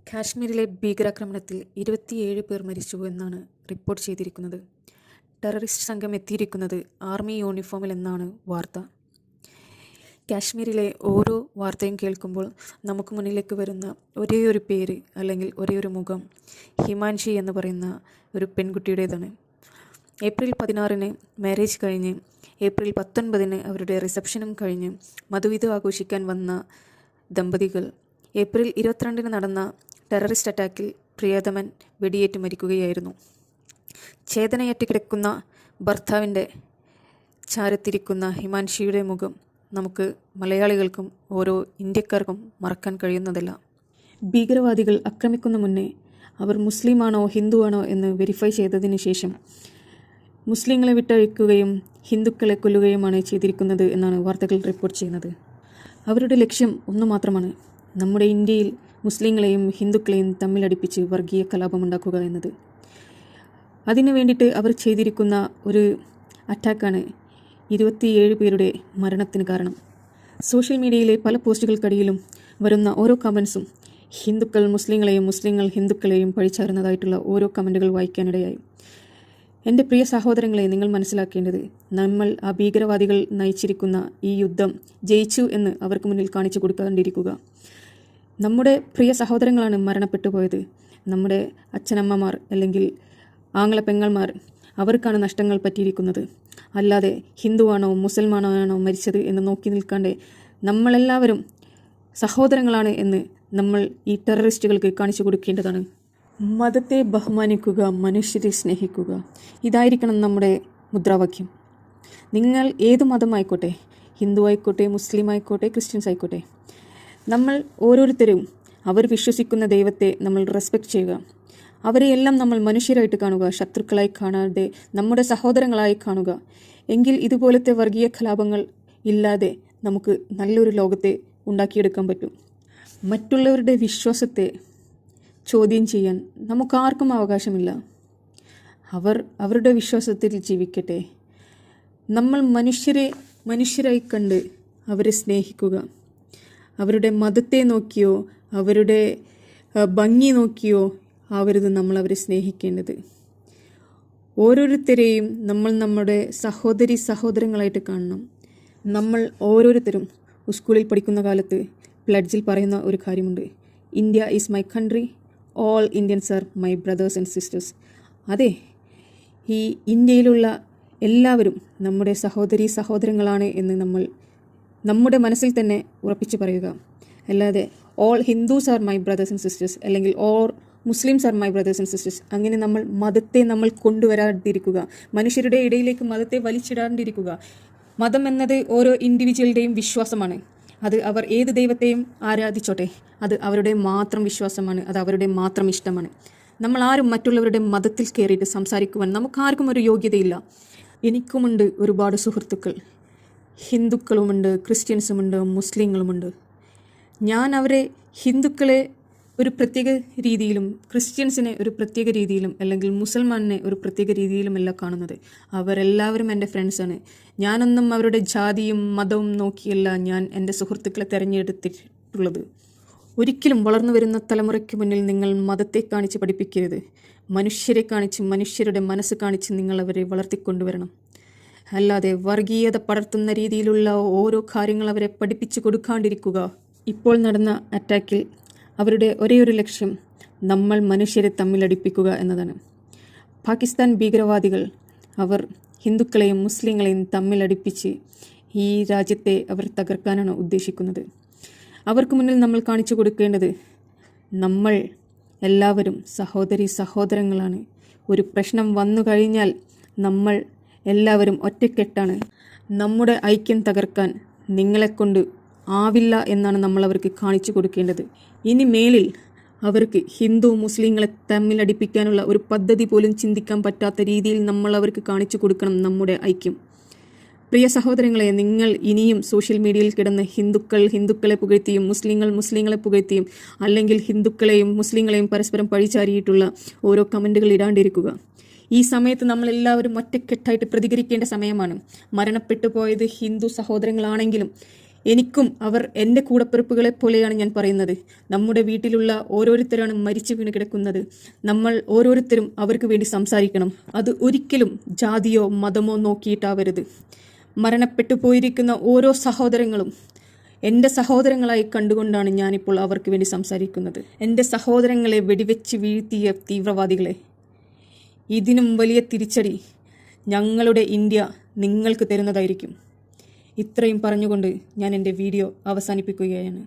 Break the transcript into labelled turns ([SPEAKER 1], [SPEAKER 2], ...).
[SPEAKER 1] കാശ്മീരിലെ ഭീകരാക്രമണത്തിൽ 27 പേർ മരിച്ചു എന്നാണ് റിപ്പോർട്ട് ചെയ്തിരിക്കുന്നത്. ടെററിസ്റ്റ് സംഘം എത്തിയിരിക്കുന്നത് ആർമി യൂണിഫോമിൽ എന്നാണ് വാർത്ത. കാശ്മീരിലെ ഓരോ വാർത്തയും കേൾക്കുമ്പോൾ നമുക്ക് മുന്നിലേക്ക് വരുന്ന ഒരേയൊരു പേര് അല്ലെങ്കിൽ ഒരേയൊരു മുഖം ഹിമാൻഷി എന്ന് പറയുന്ന ഒരു പെൺകുട്ടിയുടേതാണ്. ഏപ്രിൽ 16 മാരേജ് കഴിഞ്ഞ് ഏപ്രിൽ 19 അവരുടെ റിസപ്ഷനും കഴിഞ്ഞ് മധുവിധു ആഘോഷിക്കാൻ വന്ന ദമ്പതികൾ ഏപ്രിൽ 22 നടന്ന ടെററിസ്റ്റ് അറ്റാക്കിൽ പ്രിയതമൻ വെടിയേറ്റ് മരിക്കുകയായിരുന്നു. ചേതനയറ്റ് കിടക്കുന്ന ഭർത്താവിൻ്റെ ചാരത്തിരിക്കുന്ന ഹിമാൻഷിയുടെ മുഖം നമുക്ക് മലയാളികൾക്കും ഓരോ ഇന്ത്യക്കാർക്കും മറക്കാൻ കഴിയുന്നതല്ല. ഭീകരവാദികൾ ആക്രമിക്കുന്ന മുന്നേ അവർ മുസ്ലിമാണോ ഹിന്ദുവാണോ എന്ന് വെരിഫൈ ചെയ്തതിന് ശേഷം മുസ്ലിങ്ങളെ വിട്ടഴിക്കുകയും ഹിന്ദുക്കളെ കൊല്ലുകയുമാണ് ചെയ്തിരിക്കുന്നത് എന്നാണ് വാർത്തകൾ റിപ്പോർട്ട് ചെയ്യുന്നത്. അവരുടെ ലക്ഷ്യം ഒന്നു മാത്രമാണ്: നമ്മുടെ ഇന്ത്യയിൽ മുസ്ലിങ്ങളെയും ഹിന്ദുക്കളെയും തമ്മിലടിപ്പിച്ച് വർഗീയ കലാപമുണ്ടാക്കുക എന്നത്. അതിനു വേണ്ടിയിട്ട് അവർ ചെയ്തിരിക്കുന്ന ഒരു അറ്റാക്കാണ് 27 പേരുടെ മരണത്തിന് കാരണം. സോഷ്യൽ മീഡിയയിലെ പല പോസ്റ്റുകൾക്കടിയിലും വരുന്ന ഓരോ കമൻസും ഹിന്ദുക്കൾ മുസ്ലിങ്ങളെയും മുസ്ലിങ്ങൾ ഹിന്ദുക്കളെയും പഴിച്ചാറുന്നതായിട്ടുള്ള ഓരോ കമൻറ്റുകൾ വായിക്കാനിടയായി. എൻ്റെ പ്രിയ സഹോദരങ്ങളെ, നിങ്ങൾ മനസ്സിലാക്കേണ്ടത്, നമ്മൾ ആ ഭീകരവാദികൾ നയിച്ചിരിക്കുന്ന ഈ യുദ്ധം ജയിച്ചു എന്ന് അവർക്ക് മുന്നിൽ കാണിച്ചു കൊടുക്കാണ്ടിരിക്കുക. നമ്മുടെ പ്രിയ സഹോദരങ്ങളാണ് മരണപ്പെട്ടു പോയത്. നമ്മുടെ അച്ഛനമ്മമാർ അല്ലെങ്കിൽ ആങ്ങള പെങ്ങൾമാർ, അവർക്കാണ് നഷ്ടങ്ങൾ പറ്റിയിരിക്കുന്നത്. അല്ലാതെ ഹിന്ദുവാണോ മുസൽമാനോ ആണോ മരിച്ചത് എന്ന് നോക്കി നിൽക്കാണ്ട് നമ്മളെല്ലാവരും സഹോദരങ്ങളാണ് എന്ന് നമ്മൾ ഈ ടെററിസ്റ്റുകൾക്ക് കാണിച്ചു കൊടുക്കേണ്ടതാണ്. മതത്തെ ബഹുമാനിക്കുക, മനുഷ്യരെ സ്നേഹിക്കുക, ഇതായിരിക്കണം നമ്മുടെ മുദ്രാവാക്യം. നിങ്ങൾ ഏത് മതമായിക്കോട്ടെ, ഹിന്ദു ആയിക്കോട്ടെ, മുസ്ലിം ആയിക്കോട്ടെ, ക്രിസ്ത്യൻസ് ആയിക്കോട്ടെ, നമ്മൾ ഓരോരുത്തരും അവർ വിശ്വസിക്കുന്ന ദൈവത്തെ നമ്മൾ റെസ്പെക്റ്റ് ചെയ്യുക. അവരെയെല്ലാം നമ്മൾ മനുഷ്യരായിട്ട് കാണുക, ശത്രുക്കളായി കാണാതെ നമ്മുടെ സഹോദരങ്ങളായി കാണുക. എങ്കിൽ ഇതുപോലത്തെ വർഗീയ കലാപങ്ങൾ ഇല്ലാതെ നമുക്ക് നല്ലൊരു ലോകത്തെ ഉണ്ടാക്കിയെടുക്കാൻ പറ്റും. മറ്റുള്ളവരുടെ വിശ്വാസത്തെ ചോദ്യം ചെയ്യാൻ നമുക്കാർക്കും അവകാശമില്ല. അവർ അവരുടെ വിശ്വാസത്തിൽ ജീവിക്കട്ടെ. നമ്മൾ മനുഷ്യരായി കണ്ട് അവരെ സ്നേഹിക്കുക. അവരുടെ മതത്തെ നോക്കിയോ അവരുടെ ഭംഗി നോക്കിയോ ആവരുത് നമ്മൾ അവരെ സ്നേഹിക്കേണ്ടത്. ഓരോരുത്തരെയും നമ്മൾ നമ്മുടെ സഹോദരങ്ങളായിട്ട് കാണണം. നമ്മൾ ഓരോരുത്തരും സ്കൂളിൽ പഠിക്കുന്ന കാലത്ത് പ്ലഡ്ജിൽ പറയുന്ന ഒരു കാര്യമുണ്ട്: India is my country, all Indians are my brothers and sisters. അതെ, ഈ ഇന്ത്യയിലുള്ള എല്ലാവരും നമ്മുടെ സഹോദരങ്ങളാണ് എന്ന് നമ്മൾ നമ്മുടെ മനസ്സിൽ തന്നെ ഉറപ്പിച്ച് പറയുക. അല്ലാതെ all Hindus are my brothers and sisters അല്ലെങ്കിൽ all Muslims are my brothers and sisters, അങ്ങനെ നമ്മൾ മതത്തെ കൊണ്ടുവരാതിരിക്കുക. മനുഷ്യരുടെ ഇടയിലേക്ക് മതത്തെ വലിച്ചിടാണ്ടിരിക്കുക. മതം എന്നത് ഓരോ ഇൻഡിവിജ്വലിൻ്റെയും വിശ്വാസമാണ്. അത് അവർ ഏത് ദൈവത്തെയും ആരാധിച്ചോട്ടെ, അത് അവരുടെ മാത്രം വിശ്വാസമാണ്, അത് അവരുടെ മാത്രം ഇഷ്ടമാണ്. നമ്മൾ ആരും മറ്റുള്ളവരുടെ മതത്തിൽ കയറിയിട്ട് സംസാരിക്കുവാൻ നമുക്കാർക്കും ഒരു യോഗ്യതയില്ല. എനിക്കുമുണ്ട് ഒരുപാട് സുഹൃത്തുക്കൾ. ഹിന്ദുക്കളുമുണ്ട്, ക്രിസ്ത്യൻസുമുണ്ട്, മുസ്ലിങ്ങളുമുണ്ട്. ഞാൻ അവരെ ഹിന്ദുക്കളെ ഒരു പ്രത്യേക രീതിയിലും ക്രിസ്ത്യൻസിനെ ഒരു പ്രത്യേക രീതിയിലും അല്ലെങ്കിൽ മുസൽമാനെ ഒരു പ്രത്യേക രീതിയിലുമല്ല കാണുന്നത്. അവരെല്ലാവരും എൻ്റെ ഫ്രണ്ട്സാണ്. ഞാനൊന്നും അവരുടെ ജാതിയും മതവും നോക്കിയല്ല ഞാൻ എൻ്റെ സുഹൃത്തുക്കളെ തിരഞ്ഞെടുത്തിട്ടുള്ളത്. ഒരിക്കലും വളർന്നു വരുന്ന തലമുറയ്ക്ക് മുന്നിൽ നിങ്ങൾ മതത്തെ കാണിച്ച് പഠിപ്പിക്കരുത്. മനുഷ്യരെ കാണിച്ച്, മനുഷ്യരുടെ മനസ്സ് കാണിച്ച് നിങ്ങൾ അവരെ വളർത്തിക്കൊണ്ടുവരണം. അല്ലാതെ വർഗീയത പടർത്തുന്ന രീതിയിലുള്ള ഓരോ കാര്യങ്ങൾ അവരെ പഠിപ്പിച്ചു കൊടുക്കാണ്ടിരിക്കുക. ഇപ്പോൾ നടന്ന അറ്റാക്കിൽ അവരുടെ ഒരേയൊരു ലക്ഷ്യം നമ്മൾ മനുഷ്യരെ തമ്മിലടിപ്പിക്കുക എന്നതാണ്. പാകിസ്ഥാൻ ഭീകരവാദികൾ അവർ ഹിന്ദുക്കളെയും മുസ്ലിങ്ങളെയും തമ്മിലടിപ്പിച്ച് ഈ രാജ്യത്തെ അവർ തകർക്കാനാണ് ഉദ്ദേശിക്കുന്നത്. അവർക്ക് മുന്നിൽ നമ്മൾ കാണിച്ചു കൊടുക്കേണ്ടത് നമ്മൾ എല്ലാവരും സഹോദരങ്ങളാണ്. ഒരു പ്രശ്നം വന്നു കഴിഞ്ഞാൽ നമ്മൾ എല്ലാവരും ഒറ്റക്കെട്ടാണ്. നമ്മുടെ ഐക്യം തകർക്കാൻ നിങ്ങളെക്കൊണ്ട് ആവില്ല എന്നാണ് നമ്മൾ അവർക്ക് കാണിച്ചു കൊടുക്കേണ്ടത്. ഇനി മേലിൽ അവർക്ക് ഹിന്ദു മുസ്ലിങ്ങളെ തമ്മിലടിപ്പിക്കാനുള്ള ഒരു പദ്ധതി പോലും ചിന്തിക്കാൻ പറ്റാത്ത രീതിയിൽ നമ്മൾ അവർക്ക് കാണിച്ചു കൊടുക്കണം നമ്മുടെ ഐക്യം. പ്രിയ സഹോദരങ്ങളെ, നിങ്ങൾ ഇനിയും സോഷ്യൽ മീഡിയയിൽ കിടന്ന് ഹിന്ദുക്കളെ പുകഴ്ത്തിയും മുസ്ലിങ്ങളെ പുകഴ്ത്തിയും അല്ലെങ്കിൽ ഹിന്ദുക്കളെയും മുസ്ലിങ്ങളെയും പരസ്പരം പഴിചാരിയിട്ടുള്ള ഓരോ കമൻറ്റുകൾ ഇടാണ്ടിരിക്കുക. ഈ സമയത്ത് നമ്മളെല്ലാവരും ഒറ്റക്കെട്ടായിട്ട് പ്രതികരിക്കേണ്ട സമയമാണ്. മരണപ്പെട്ടു പോയത് ഹിന്ദു സഹോദരങ്ങളാണെങ്കിലും എനിക്കും അവർ എൻ്റെ കൂടപ്പിറപ്പുകളെ പോലെയാണ് ഞാൻ പറയുന്നത്. നമ്മുടെ വീട്ടിലുള്ള ഓരോരുത്തരാണ് മരിച്ചു വീണ് കിടക്കുന്നത്. നമ്മൾ ഓരോരുത്തരും അവർക്ക് വേണ്ടി സംസാരിക്കണം. അത് ഒരിക്കലും ജാതിയോ മതമോ നോക്കിയിട്ടാവരുത്. മരണപ്പെട്ടു പോയിരിക്കുന്ന ഓരോ സഹോദരങ്ങളും എൻ്റെ സഹോദരങ്ങളായി കണ്ടുകൊണ്ടാണ് ഞാനിപ്പോൾ അവർക്ക് വേണ്ടി സംസാരിക്കുന്നത്. എൻ്റെ സഹോദരങ്ങളെ വെടിവെച്ച് വീഴ്ത്തിയ തീവ്രവാദികളെ, ഇതിനും വലിയ തിരിച്ചടി ഞങ്ങളുടെ ഇന്ത്യ നിങ്ങൾക്ക് തരുന്നതായിരിക്കും. ഇത്രയും പറഞ്ഞുകൊണ്ട് ഞാൻ എൻ്റെ വീഡിയോ അവസാനിപ്പിക്കുകയാണ്.